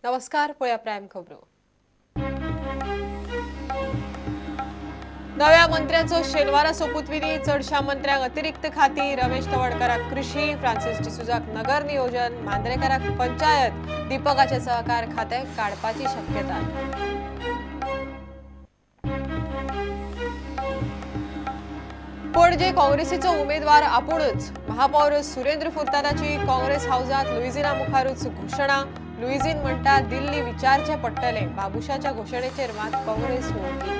नमस्कार, पळया प्राईम खबरो। नव्या मंत्र्यांचो शेनवारा सोपूतविधी। चडशा मंत्र्यांक अतिरिक्त खाती। रमेश तवडकराक कृषी, फ्रांसिस डिसोजाक नगर नियोजन, मांद्रेकाराक पंचायत, दीपकाचे सहकार खाते काडपाची शक्यताय। पणजे काँग्रेसीचो उमेदवार आपूणच। महापौर सुरेंद्र फुर्तादाची काँग्रेस हाऊसात लुइजिना मुखारूच घोषणा। लुइजिन म्हणटा दिल्ली विचारचे पडटले। बाबुशाच्या घोषणेचेर मात काँग्रेस वळखी।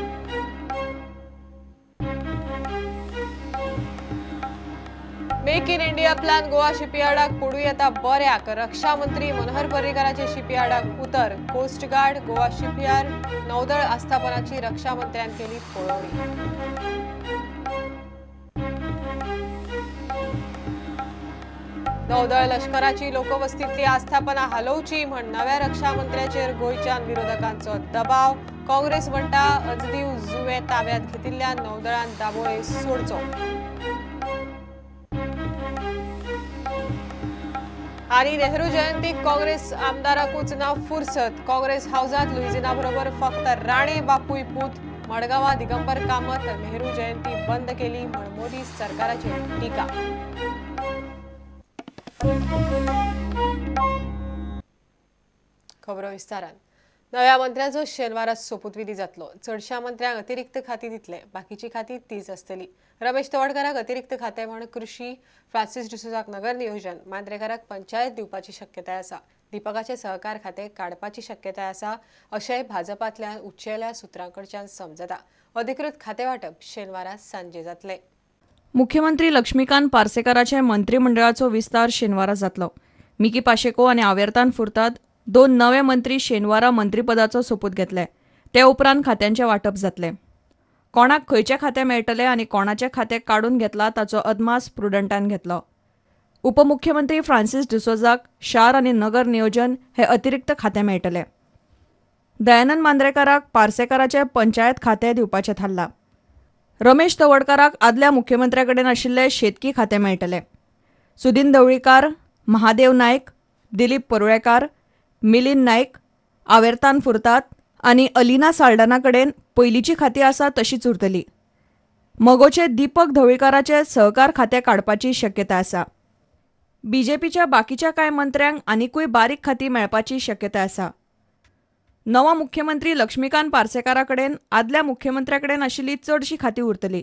Make in India plan Goa शिपयार्डाक पडू येता बऱ्याक। रक्षा मंत्री मनोहर पर्रीकाराचे शिपयार्डाक उतर। कोस्ट गार्ड, गोवा शिपयार्ड, नौदळ आस्थापनाची रक्षा मंत्र्यान केली पळोवणी। नौदळ लष्कराची लोकवस्तीतली आस्थापना हलवची म्हण नव्या रक्षा मंत्र्याचेर गोयच्यान विरोधकांचो दबाव। काँग्रेस म्हणटा अजदीव जुवे ताब्यात घेतिल्ल्या नौदळान दाबोळे सोडचो। आणि नेहरू जयंतीक काँग्रेस आमदाराकूच ना फुरसत। काँग्रेस हाऊसात लुइजिना बरोबर फक्त राणे बापूय पूत। मडगांवां दिगंबर कामत नेहरू जयंती बंद केली म्हण मोदी सरकाराची टीका। खबरो विस्तारान। नव्या मंत्र्यांचो शेनवारा सोपूतविधी जातलो। चडशा मंत्र्यांक अतिरिक्त खाती दितले, बाकीची खाती तीच आसतली। रमेश तवडकराक अतिरिक्त खाते म्हण कृषी, फ्रांसिस डिसोजाक नगर नियोजन, मांद्रेकाराक पंचायत दिवपाची शक्यताय आसा। दीपकाचे सहकार खाते काडपाची शक्यताय आसा अशें भाजपांतल्यान उच्चेल्या सुत्रांकडच्यान समजता। अधिकृत खाते वाटप शेनवारा सांजे जातले। मुख्यमंत्री लक्ष्मीकांत पार्सेकाराचे मंत्रिमंडळाचो विस्तार शेनवारा जातलो। मिकी पाशेको आनी आवर्तान फुर्ताद दोन नवे मंत्री शेनवारा मंत्रीपदाचो सोपूत घेतले। ते उपरांत खात्यांचे वाटप जातले। कोणाक खंयचे खाते मेळटले आनी कोणाचे खाते काडून घेतला ताचो अदमास प्रुडंटान घेतलो। उपमुख्यमंत्री फ्रांसिस डिसोजाक शार आनी नगर नियोजन हे अतिरिक्त खाते मेळटले। दयानंद मांद्रेकाराक पार्सेकाराचे पंचायत खाते दिवपाचें थारला। रमेश तवडकराक आदल्या मुख्यमंत्र्याकडेन आशिल्ले शेतकी खाते मेळटले। सुदीन ढवळीकार, महादेव नायक, दिलीप परुळेकार, मिलिंद नायक, आवर्तान फुर्ताद आनी अलिना साल्डना कडेन पयलींची खाती आसा तशीच उरतली। मगोचे दीपक ढवळीकाराचे सहकार खाते काडपाची शक्यताय आसा। बीजेपीच्या बाकीच्या कांय मंत्र्यांक आनीकूय बारीक खाती मेळपाची शक्यताय आसा। नवा मुख्यमंत्री लक्ष्मीकांत पार्सेकारा कडेन आदल्या मुख्यमंत्र्याकडेन आशिल्ली चडशी खाती उरतली।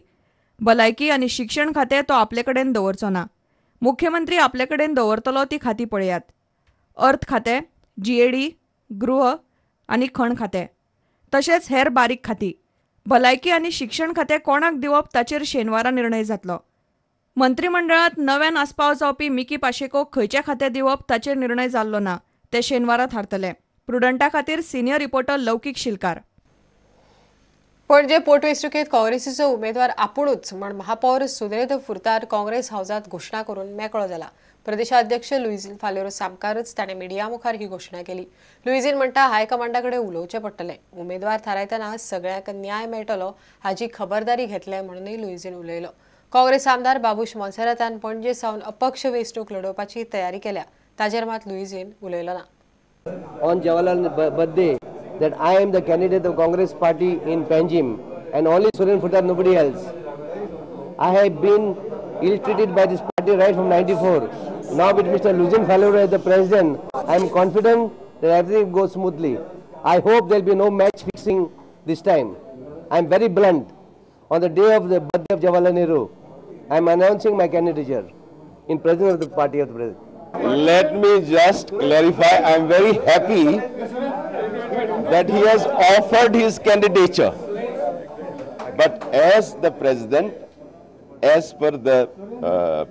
भलायकी आनी शिक्षण खाते तो आपले कडेन दवरचो ना। मुख्यमंत्री आपले कडेन दवरतलो ती खाती पळयात। अर्थ खाते, जीएडी, गृह आनी खण खाते, तशेंच हेर बारीक खाती। भलायकी आनी शिक्षण खाते कोणाक दिवप ताचेर शेनवारा निर्णय जातलो। मंत्रिमंडळांत नव्यान आस्पाव जावपी मिकी पाशेको खंयचे खाते दिवप ताचेर निर्णय जाल्लो ना, ते शेनवारा थारतले। प्रुडंटा खातीर सिनियर रिपोर्टर लौकीक शिलकार। पणजे पोटवेंचणुकेत काँग्रेसीचो उमेदवार आपूणच म्हण महापौर सुरेंद्र फुर्ताद काँग्रेस हाऊसात घोषणा करून मेकळो जाला। प्रदेशाध्यक्ष लुइजिन फालेरो सामकारच ताणें मिडिया मुखार ही घोषणा केली। लुइजिन म्हणटा हायकमांडाकडे उलोवचें पडटलें। उमेदवार थारायतना सगळ्यांक न्याय मेळटलो हाची खबरदारी घेतले म्हणूनय लुइजिन उलयलो। काँग्रेस आमदार बाबूश मोन्सेरातान पणजे सावन अपक्ष वेंचणूक लडोवपाची तयारी केल्या, ताचेर मात लुइजिन उलयलो ना। On Jawaharlal birthday that I am the candidate of Congress party in Panjim and only Suren Furtad, nobody else. I have been ill-treated by this party right from 94. Now with Mr. Lujin Falura as the president, I am confident that everything goes smoothly. I hope there will be no match fixing this time. I am very blunt. On the day of the birthday of Jawaharlal Nehru, I am announcing my candidature in presence of the party of the president. Let me just clarify, I am very happy that he has offered his candidature. But as the president, as per the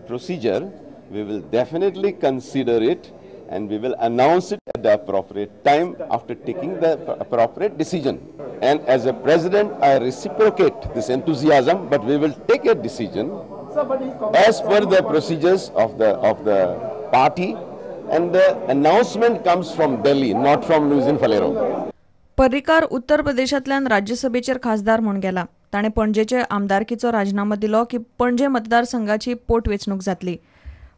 procedure, we will definitely consider it and we will announce it at the appropriate time after taking the appropriate decision. And as a president, I reciprocate this enthusiasm, but we will take a decision as per the procedures of the party, and the announcement comes from Delhi, not from Lujin Falero. Parrikar उत्तर प्रदेशांतल्यान राज्यसभेचेर खासदार म्हूण गेला। ताणें पणजेचे आमदारकीचो राजीनामा दिलो की पणजे मतदारसंघाची पोटवेंचणूक जातली।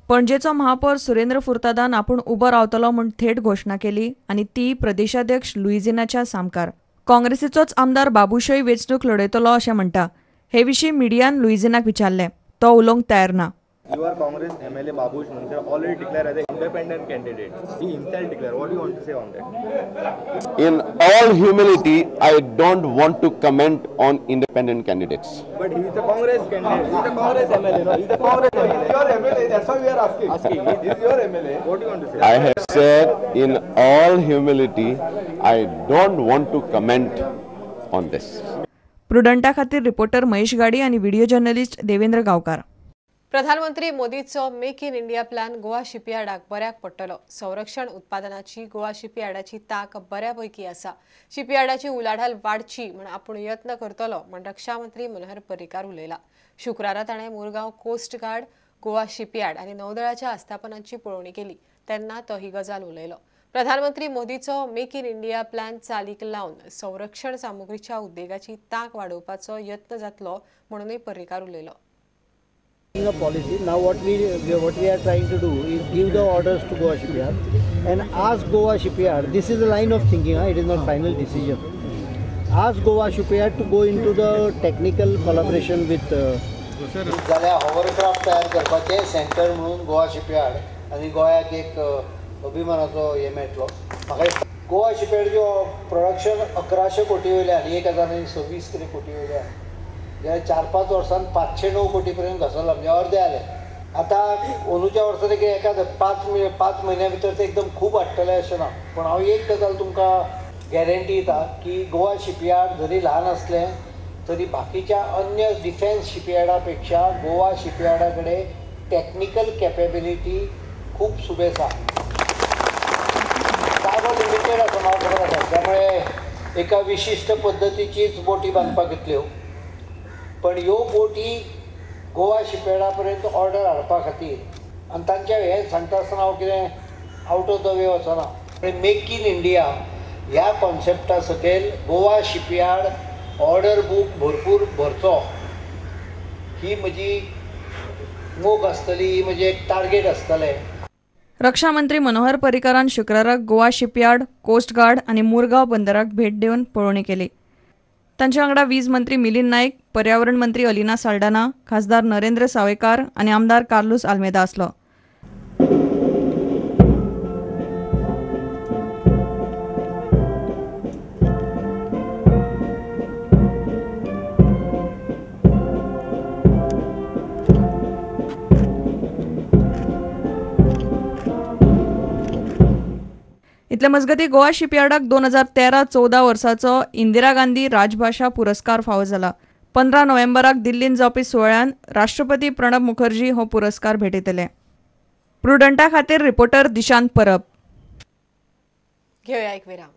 पणजेचो महापौर सुरेंद्र फुर्तादान आपूण उबो रावतलो म्हूण थेट घोशणा केली आनी ती प्रदेशाध्यक्ष लुइजिनाच्या सामकार. काँग्रेसीचोच आमदार बाबूशय वेंचणूक लढयतलो अशें म्हणटा. हे विशीं मिडियान लुइजिनाक विचारलें. तो उलोवंक तयार ना. You are Congress MLA Babush Manchar already declared as an independent candidate. He himself declared. What do you want to say on that? In all humility, I don't want to comment on independent candidates. But he is a Congress candidate. He is a Congress MLA. No, he is a Congress MLA. He is your MLA. That's why we are asking. He is your MLA. What do you want to say? I have said in all humility, I don't want to comment on this. प्रुडंटा खातीर reporter Mahesh गाडी आनी video journalist Devendra Gaonkar. प्रधानमंत्री मोदीचो make in India plan Goa शिपयार्डाक बऱ्याक पडटलो. संरक्षण उत्पादनाची गोवा शिपयार्डाची तांक बऱ्यापैकी आसा. शिपयार्डाची उलाढाल वाडची म्हण आपूण यत्न करतलो म्हण रक्षा मंत्री मनोहर पर्रीकार उलयला. शुक्रारा ताणें Murgaon coast guard, Goa shipyard आनी नौदळाच्या आस्थापनांची पळोवणी केली तेन्ना तो ही गजाल उलयलो. प्रधानमंत्री मोदीचो मेक इन इंडिया प्लॅन चालीक लावन संरक्षण सामुग्रीच्या उद्देगाची तांक वाडोवपाचो यत्न जातलो म्हणूनय पर्रीकार उलयलो. A policy now what we are trying to do is give the orders to Goa Shipyard and ask Goa Shipyard, this is a line of thinking, it is not final decision, ask Goa Shipyard to go into the technical collaboration with जाल्यार hovercraft तयार करपाचे centre म्हणून Goa shipyard आनी गोंयाक एक अभिमानाचो हे मेळटलो. म्हाका गोवा शिपयार्डचो प्रोडक्शन 1100 कोटी वयल्यान 1026 कोटी वयल्यान जे 4-5 वर्सांत 509 कोटी पर्यंत घसरला, म्हणजे अर्दे जाले. आतां अंदूच्या वर्सां ते एका 5 म्हयन्या भितर ते एकदम खूब हाडटले अशें ना. पूण हांव एक गजाल तुमकां गॅरंटी दिता की गोवा शिपयार्ड जरी ल्हान असलें तरी बाकीच्या अन्य डिफेन्स शिपयार्डा पेक्षा गोवा शिपयार्डा कडेन टॅक्निकल कॅपेबिलिटी खूब सुबेज आसा. जागो लिमिटेड आसा म्हाका खबर आसा, त्यामुळे एका विशिश्ट पद्दतीचीच बोटी बांदपाक येतल्यो. पण ह्यो बोटी गोवा शिपयार्डा पर्यंत ऑर्डर हाडपा खातीर आनी तांच्या हें सांगता आसतना हांव कितें आवट ऑफ द वे वचना. मेक इन इंडिया ह्या कॉन्सेप्टा सकयल गोवा शिपयार्ड ऑर्डर बूक भरपूर भरचो ही म्हजी मोख आसतली, ही म्हजें एक टार्गेट आसतलें. रक्षा मंत्री मनोहर पर्रीकारान शुक्राराक गोवा शिपयार्ड, कोस्ट गार्ड आनी मुरगांव बंदराक भेट दिवन पळोवणी केली. तांचे वांगडा वीज मंत्री मिलिंद नायक, पर्यावरण मंत्री अलिना साल्ढाना, खासदार नरेंद्र सावयकार आनी आमदार कार्लोस आल्मेदा आसलो. इतले मजगती गोवा शिपयार्डाक 2013-14 वर्साचो इंदिरा गांधी राजभाषा पुरस्कार फावो जाला. 15 नोव्हेंबराक दिल्लीन जावपी सुवाळ्यान राष्ट्रपती प्रणब मुखर्जी हो पुरस्कार भेटयतले. प्रुडंटा खातीर रिपोर्टर दिशांत परब. घेवया एक विराम.